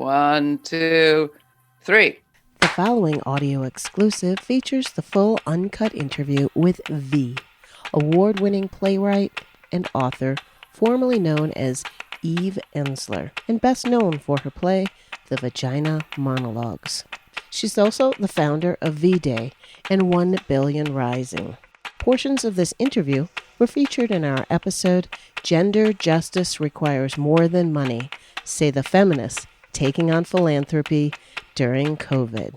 1, 2, 3. The following audio exclusive features the full uncut interview with V, award-winning playwright and author, formerly known as Eve Ensler, and best known for her play, The Vagina Monologues. She's also the founder of V-Day and 1 Billion Rising. Portions of this interview were featured in our episode, Gender Justice Requires More Than Money, Say the Feminists Taking on Philanthropy during COVID.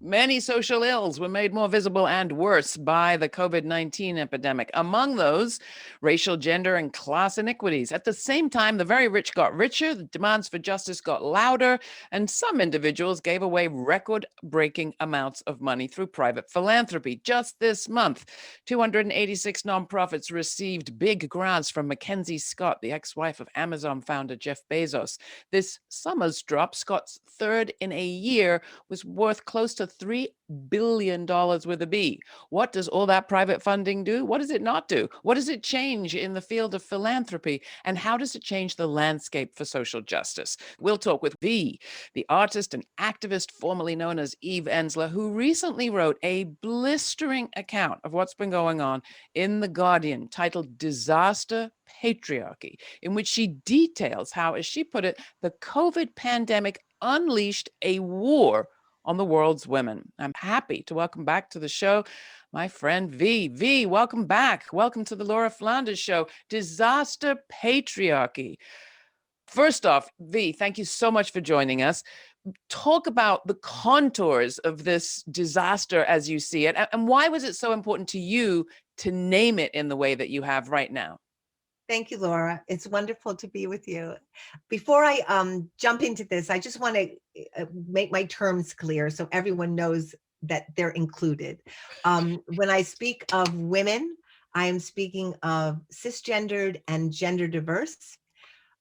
Many social ills were made more visible and worse by the COVID-19 epidemic. Among those, racial, gender, and class inequities. At the same time, the very rich got richer, the demands for justice got louder, and some individuals gave away record-breaking amounts of money through private philanthropy. Just this month, 286 nonprofits received big grants from Mackenzie Scott, the ex-wife of Amazon founder Jeff Bezos. This summer's drop, Scott's third in a year, was worth close to $3 billion with a B. What does all that private funding do? What does it not do? What does it change in the field of philanthropy? And how does it change the landscape for social justice? We'll talk with V, the artist and activist formerly known as Eve Ensler, who recently wrote a blistering account of what's been going on in The Guardian titled Disaster Patriarchy, in which she details how, as she put it, the COVID pandemic unleashed a war on the world's women. I'm happy to welcome back to the show my friend V. V, welcome back. Welcome to the Laura Flanders Show, Disaster Patriarchy. First off, V, thank you so much for joining us. Talk about the contours of this disaster as you see it, and why was it so important to you to name it in the way that you have right now? Thank you, Laura. It's wonderful to be with you. Before I jump into this, I just want to make my terms clear so everyone knows that they're included. When I speak of women, I am speaking of cisgendered and gender diverse.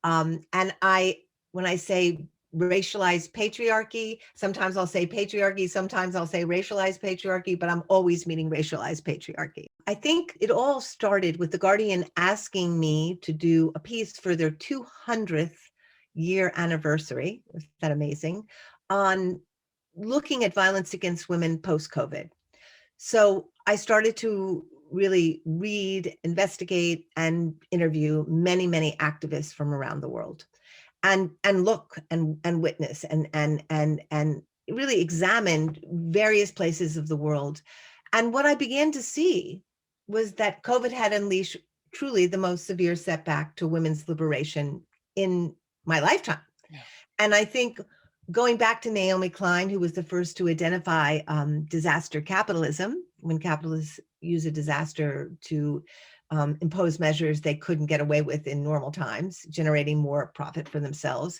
And when I say racialized patriarchy, sometimes I'll say patriarchy, sometimes I'll say racialized patriarchy, but I'm always meaning racialized patriarchy. I think it all started with The Guardian asking me to do a piece for their 200th year anniversary, isn't that amazing, on looking at violence against women post-COVID. So I started to really read, investigate, and interview many, many activists from around the world. And look and witness and really examined various places of the world. And what I began to see was that COVID had unleashed truly the most severe setback to women's liberation in my lifetime. Yeah. And I think going back to Naomi Klein, who was the first to identify disaster capitalism, when capitalists use a disaster to impose measures they couldn't get away with in normal times, generating more profit for themselves.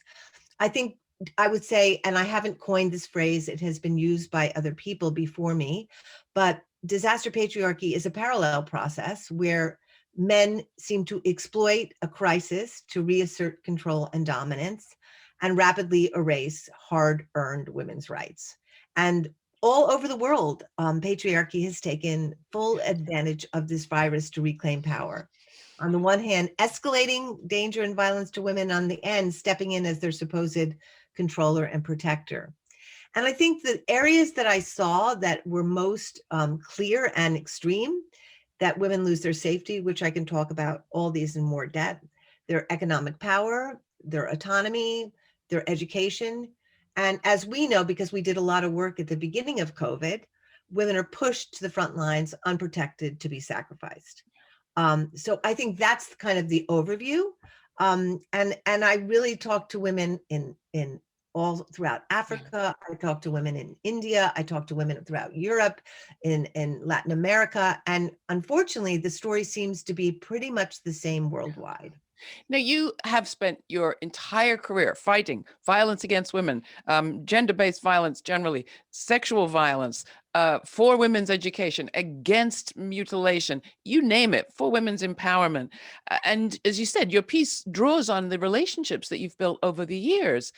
I think I would say, and I haven't coined this phrase, it has been used by other people before me, but disaster patriarchy is a parallel process where men seem to exploit a crisis to reassert control and dominance and rapidly erase hard-earned women's rights. And all over the world, patriarchy has taken full advantage of this virus to reclaim power. On the one hand, escalating danger and violence to women, on the end, stepping in as their supposed controller and protector. And I think the areas that I saw that were most clear and extreme, that women lose their safety, which I can talk about all these in more depth, their economic power, their autonomy, their education. And as we know, because we did a lot of work at the beginning of COVID, women are pushed to the front lines, unprotected, to be sacrificed. So I think that's kind of the overview. And I really talk to women in all throughout Africa. I talk to women in India. I talk to women throughout Europe, in Latin America. And unfortunately, the story seems to be pretty much the same worldwide. Now, you have spent your entire career fighting violence against women, gender-based violence generally, sexual violence, for women's education, against mutilation, you name it, for women's empowerment. And as you said, your piece draws on the relationships that you've built over the years.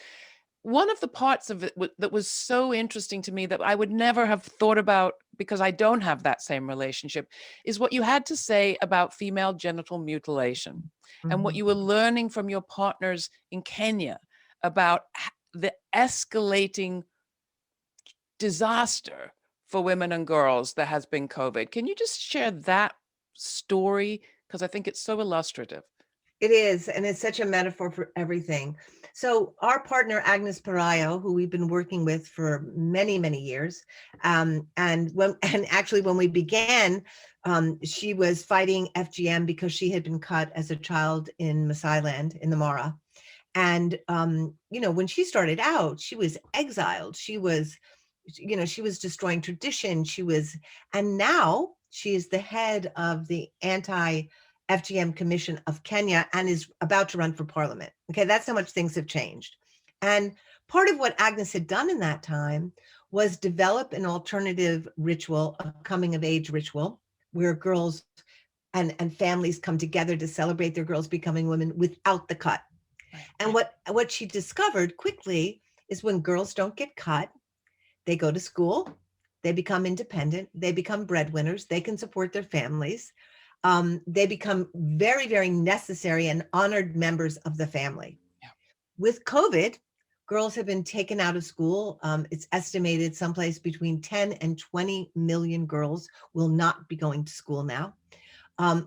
One of the parts of it that was so interesting to me that I would never have thought about because I don't have that same relationship, is what you had to say about female genital mutilation and what you were learning from your partners in Kenya about the escalating disaster for women and girls that has been COVID. Can you just share that story? Because I think it's so illustrative. It is, and it's such a metaphor for everything. So our partner, Agnes Pariah, who we've been working with for many, many years, and actually when we began, she was fighting FGM because she had been cut as a child in Masailand in the Mara. And, when she started out, she was exiled. She was destroying tradition. And now she is the head of the anti-FGM Commission of Kenya and is about to run for parliament. Okay, that's how much things have changed. And part of what Agnes had done in that time was develop an alternative ritual, a coming of age ritual, where girls and families come together to celebrate their girls becoming women without the cut. And what she discovered quickly is when girls don't get cut, they go to school, they become independent, they become breadwinners, they can support their families. They become very, very necessary and honored members of the family. Yeah. With COVID, girls have been taken out of school. It's estimated someplace between 10 and 20 million girls will not be going to school now.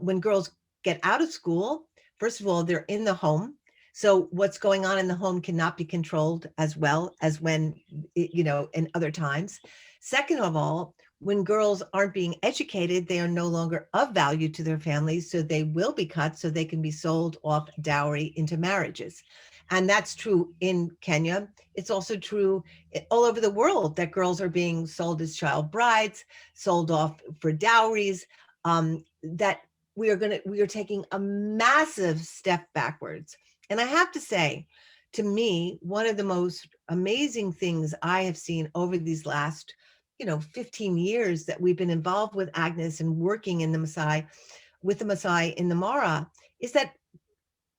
When girls get out of school, first of all, they're in the home. So what's going on in the home cannot be controlled as well as when, in other times. Second of all, when girls aren't being educated, they are no longer of value to their families. So they will be cut so they can be sold off dowry into marriages. And that's true in Kenya. It's also true all over the world that girls are being sold as child brides, sold off for dowries, that we are taking a massive step backwards. And I have to say, to me, one of the most amazing things I have seen over these last, 15 years that we've been involved with Agnes and working in the Maasai in the Mara is that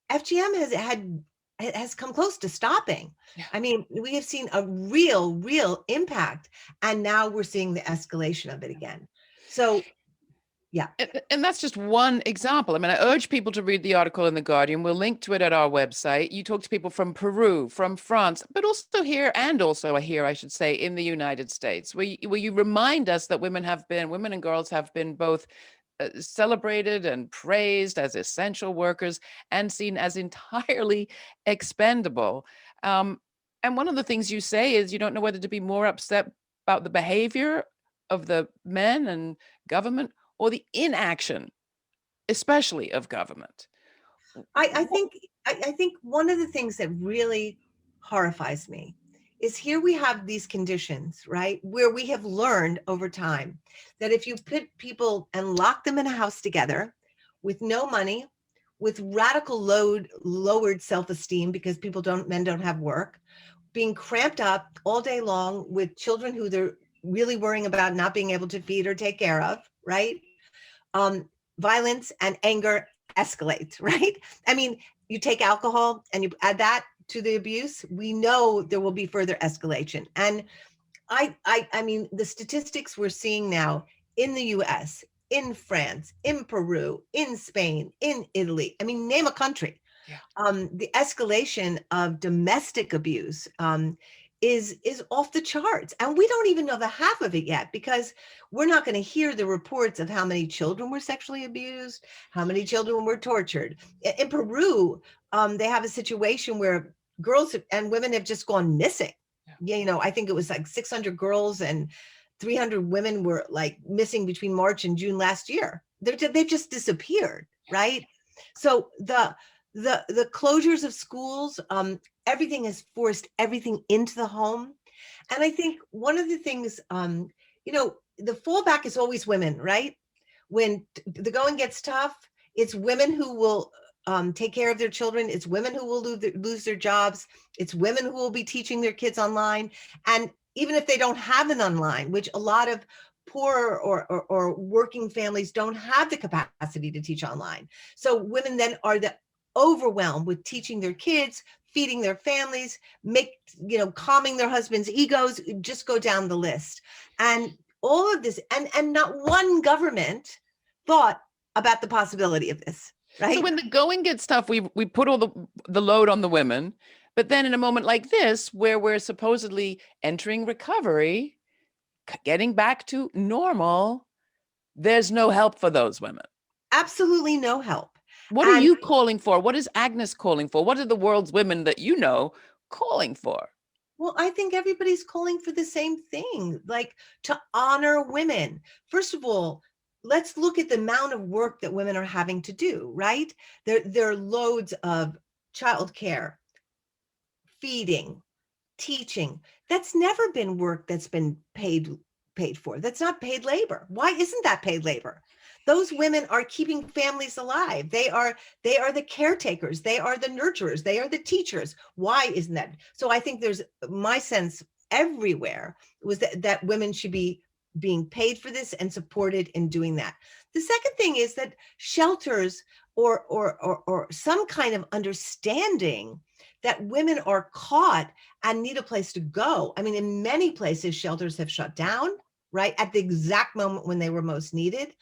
FGM has come close to stopping. Yeah. I mean, we have seen a real impact, and now we're seeing the escalation of it again. So yeah. And that's just one example. I mean, I urge people to read the article in The Guardian. We'll link to it at our website. You talk to people from Peru, from France, but also here, I should say, in the United States, where you remind us that women and girls have been both celebrated and praised as essential workers and seen as entirely expendable. And one of the things you say is you don't know whether to be more upset about the behavior of the men and government or the inaction, especially of government. I think one of the things that really horrifies me is here we have these conditions, right, where we have learned over time that if you put people and lock them in a house together with no money, with radical lowered self-esteem because men don't have work, being cramped up all day long with children who they're really worrying about not being able to feed or take care of, right? Violence and anger escalate, right? I mean, you take alcohol and you add that to the abuse, we know there will be further escalation. And I mean, the statistics we're seeing now in the US, in France, in Peru, in Spain, in Italy, I mean, name a country. Yeah. The escalation of domestic abuse is off the charts. And we don't even know the half of it yet, because we're not going to hear the reports of how many children were sexually abused, how many children were tortured. In Peru, they have a situation where girls and women have just gone missing. Yeah. I think it was like 600 girls and 300 women were like missing between March and June last year. They've just disappeared, right? So the closures of schools, everything has forced everything into the home. And I think one of the things, the fallback is always women, right? When the going gets tough, it's women who will take care of their children. It's women who will lose their jobs. It's women who will be teaching their kids online. And even if they don't have an online, which a lot of poor or working families don't have the capacity to teach online. So women then are overwhelmed with teaching their kids, feeding their families, calming their husbands' egos, just go down the list. And all of this, and not one government thought about the possibility of this, right? So when the going gets tough, we put all the load on the women. But then in a moment like this, where we're supposedly entering recovery, getting back to normal, there's no help for those women. Absolutely no help. What are you calling for? What is Agnes calling for? What are the world's women that you know calling for? Well, I think everybody's calling for the same thing, like to honor women. First of all, let's look at the amount of work that women are having to do, right? There are loads of childcare, feeding, teaching. That's never been work that's been paid for. That's not paid labor. Why isn't that paid labor? Those women are keeping families alive. They are the caretakers. They are the nurturers. They are the teachers. Why isn't that? So I think there's, my sense everywhere was that women should be being paid for this and supported in doing that. The second thing is that shelters or some kind of understanding that women are caught and need a place to go. I mean, in many places, shelters have shut down, right, at the exact moment when they were most needed.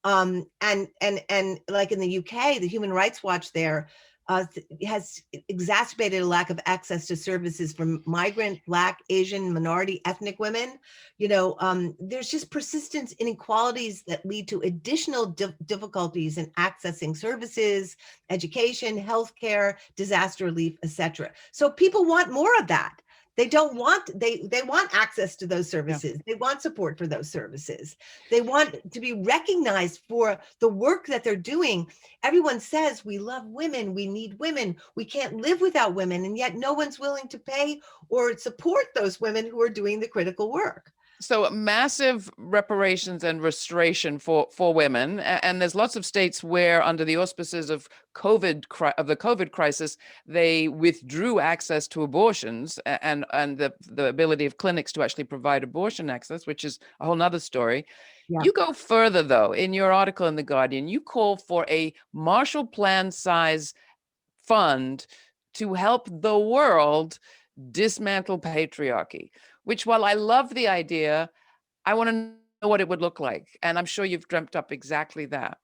And like in the UK, the Human Rights Watch there has exacerbated a lack of access to services for migrant, Black, Asian, minority, ethnic women. There's just persistent inequalities that lead to additional difficulties in accessing services, education, healthcare, disaster relief, etc. So people want more of that. They don't want, they want access to those services. Yeah. They want support for those services. They want to be recognized for the work that they're doing. Everyone says we love women, we need women, we can't live without women, and yet no one's willing to pay or support those women who are doing the critical work. So massive reparations and restoration for women. And there's lots of states where under the auspices of the COVID crisis, they withdrew access to abortions and the ability of clinics to actually provide abortion access, which is a whole nother story. Yeah. You go further though, in your article in The Guardian, you call for a Marshall Plan size fund to help the world dismantle patriarchy, which, while I love the idea, I want to know what it would look like. And I'm sure you've dreamt up exactly that.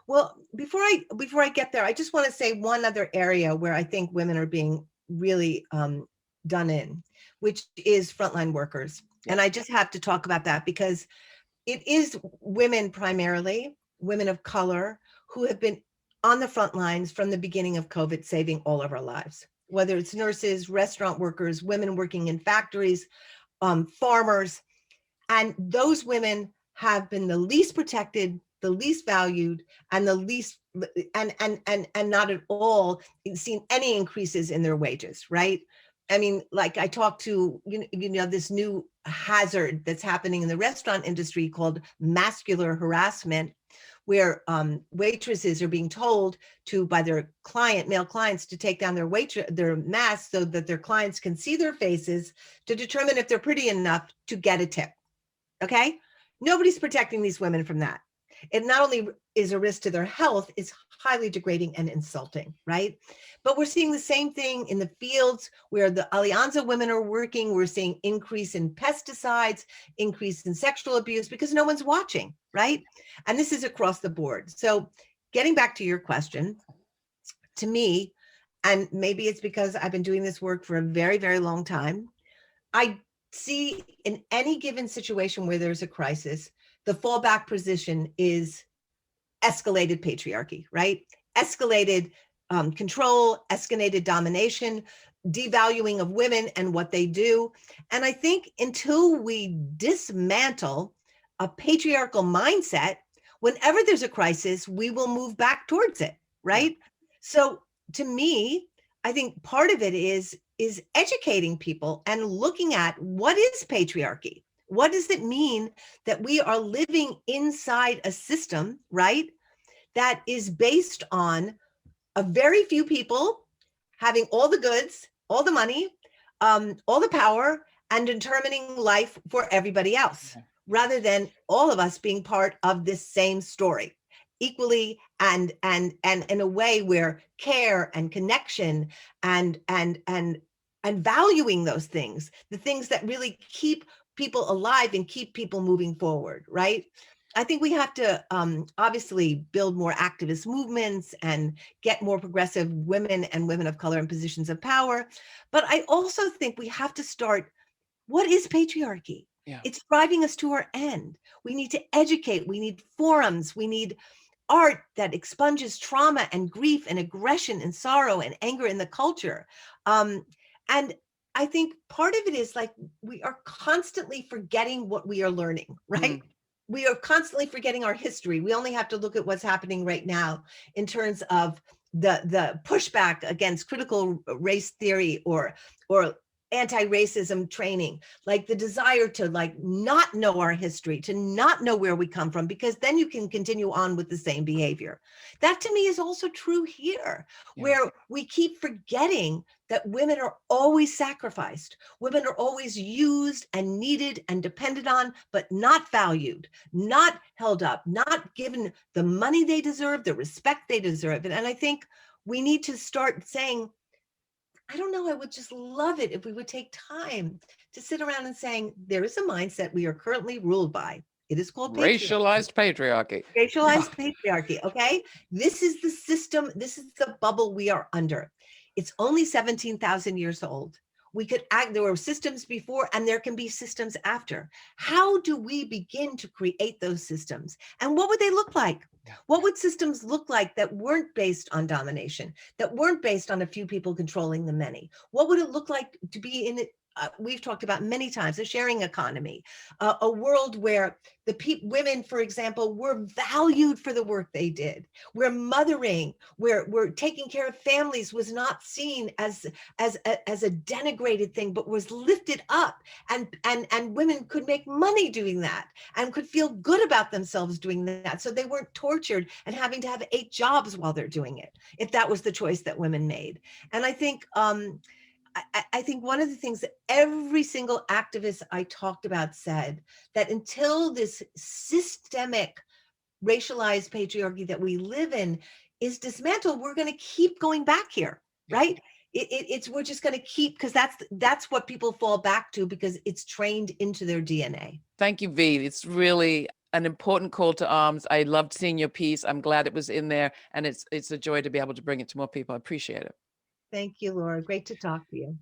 Well, before I get there, I just want to say one other area where I think women are being really done in, which is frontline workers. And I just have to talk about that because it is women, primarily women of color, who have been on the front lines from the beginning of COVID, saving all of our lives. Whether it's nurses, restaurant workers, women working in factories, farmers, and those women have been the least protected, the least valued, and the least, and not at all seen any increases in their wages, right? I mean, like I talked to, this new hazard that's happening in the restaurant industry called masculine harassment, where waitresses are being told by their male clients, to take down their masks so that their clients can see their faces to determine if they're pretty enough to get a tip. Okay? Nobody's protecting these women from that. It not only is a risk to their health, it's highly degrading and insulting, right? But we're seeing the same thing in the fields where the Alianza women are working. We're seeing increase in pesticides, increase in sexual abuse, because no one's watching, right? And this is across the board. So getting back to your question, to me, and maybe it's because I've been doing this work for a very, very long time, I see in any given situation where there's a crisis, the fallback position is escalated patriarchy, right? Escalated control, escalated domination, devaluing of women and what they do. And I think until we dismantle a patriarchal mindset, whenever there's a crisis, we will move back towards it, right? So to me, I think part of it is educating people and looking at what is patriarchy. What does it mean that we are living inside a system, right, that is based on a very few people having all the goods, all the money, all the power, and determining life for everybody else, rather than all of us being part of this same story equally, and in a way where care and connection and valuing those things, the things that really keep people alive and keep people moving forward, right? I think we have to obviously build more activist movements and get more progressive women and women of color in positions of power. But I also think we have to start, what is patriarchy? Yeah. It's driving us to our end. We need to educate. We need forums. We need art that expunges trauma and grief and aggression and sorrow and anger in the culture. And I think part of it is like we are constantly forgetting what we are learning, right? We are constantly forgetting our history. We only have to look at what's happening right now in terms of the pushback against critical race theory or anti-racism training, like the desire to like not know our history, to not know where we come from, because then you can continue on with the same behavior. That to me is also true here, where we keep forgetting that women are always sacrificed. Women are always used and needed and depended on, but not valued, not held up, not given the money they deserve, the respect they deserve. And I think we need to start saying, I don't know, I would just love it if we would take time to sit around and saying, there is a mindset we are currently ruled by. It is called racialized patriarchy. Racialized patriarchy, okay? This is the system, this is the bubble we are under. It's only 17,000 years old. We could act, there were systems before and there can be systems after. How do we begin to create those systems? And what would they look like? What would systems look like that weren't based on domination, that weren't based on a few people controlling the many? What would it look like to be in it? We've talked about many times, a sharing economy, a world where the women, for example, were valued for the work they did, where mothering, where taking care of families was not seen as a denigrated thing, but was lifted up, and women could make money doing that and could feel good about themselves doing that. So they weren't tortured and having to have 8 jobs while they're doing it, if that was the choice that women made. And I think, I think one of the things that every single activist I talked about said, that until this systemic racialized patriarchy that we live in is dismantled, we're going to keep going back here, right? It's we're just going to keep, because that's what people fall back to, because it's trained into their DNA. Thank you, V. It's really an important call to arms. I loved seeing your piece. I'm glad it was in there, and it's a joy to be able to bring it to more people. I appreciate it. Thank you, Laura. Great to talk to you.